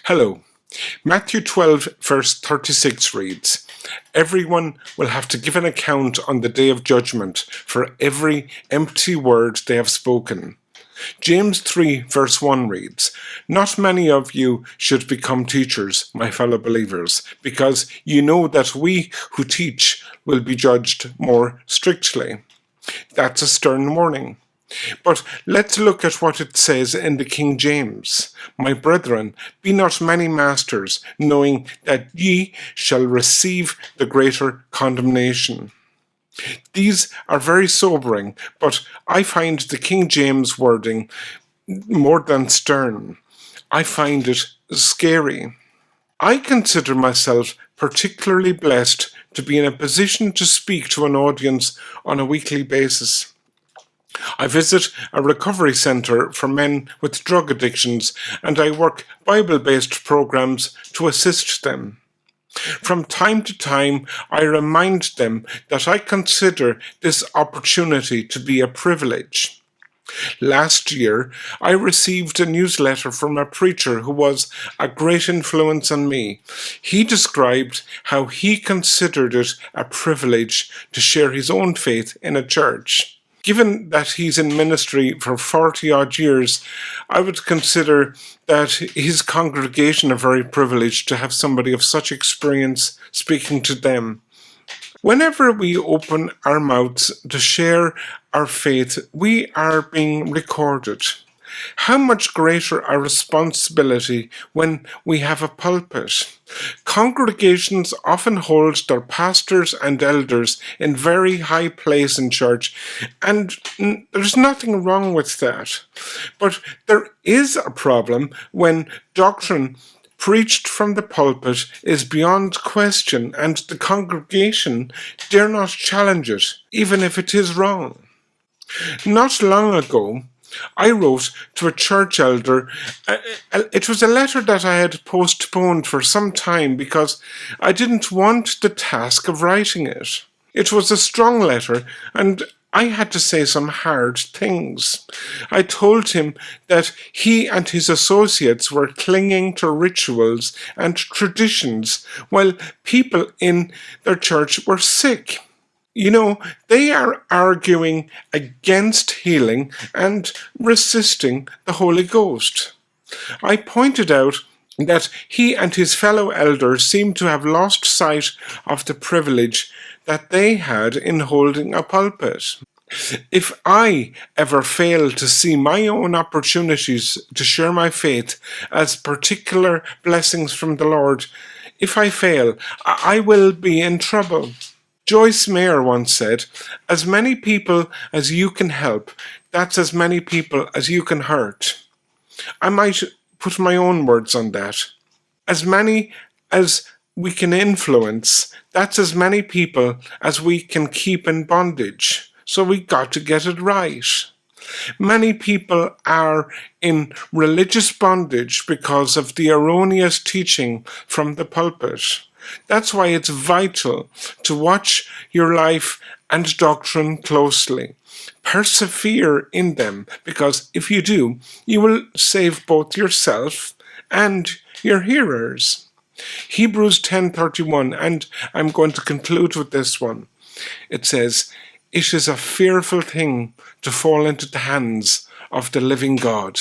Hello. Matthew 12, verse 36 reads, "Everyone will have to give an account on the day of judgment for every empty word they have spoken." James 3, verse 1 reads, "Not many of you should become teachers, my fellow believers, because you know that we who teach will be judged more strictly." That's a stern warning. But let's look at what it says in the King James. "My brethren, be not many masters, knowing that ye shall receive the greater condemnation." These are very sobering, but I find the King James wording more than stern. I find it scary. I consider myself particularly blessed to be in a position to speak to an audience on a weekly basis. I visit a recovery centre for men with drug addictions, and I work Bible-based programs to assist them. From time to time, I remind them that I consider this opportunity to be a privilege. Last year, I received a newsletter from a preacher who was a great influence on me. He described how he considered it a privilege to share his own faith in a church. Given that he's in ministry for 40-odd years, I would consider that his congregation are very privileged to have somebody of such experience speaking to them. Whenever we open our mouths to share our faith, we are being recorded. How much greater our responsibility when we have a pulpit. Congregations often hold their pastors and elders in very high place in church, and there's nothing wrong with that. But there is a problem when doctrine preached from the pulpit is beyond question and the congregation dare not challenge it, even if it is wrong. Not long ago, I wrote to a church elder. It was a letter that I had postponed for some time because I didn't want the task of writing it. It was a strong letter, and I had to say some hard things. I told him that he and his associates were clinging to rituals and traditions while people in their church were sick. You know, they are arguing against healing and resisting the Holy Ghost. I pointed out that he and his fellow elders seemed to have lost sight of the privilege that they had in holding a pulpit. If I ever fail to see my own opportunities to share my faith as particular blessings from the Lord, if I fail, I will be in trouble. Joyce Meyer once said, "As many people as you can help, that's as many people as you can hurt." I might put my own words on that. As many as we can influence, that's as many people as we can keep in bondage. So we got to get it right. Many people are in religious bondage because of the erroneous teaching from the pulpit. That's why it's vital to watch your life and doctrine closely. Persevere in them, because if you do, you will save both yourself and your hearers. Hebrews 10:31, and I'm going to conclude with this one. It says, "It is a fearful thing to fall into the hands of the living God."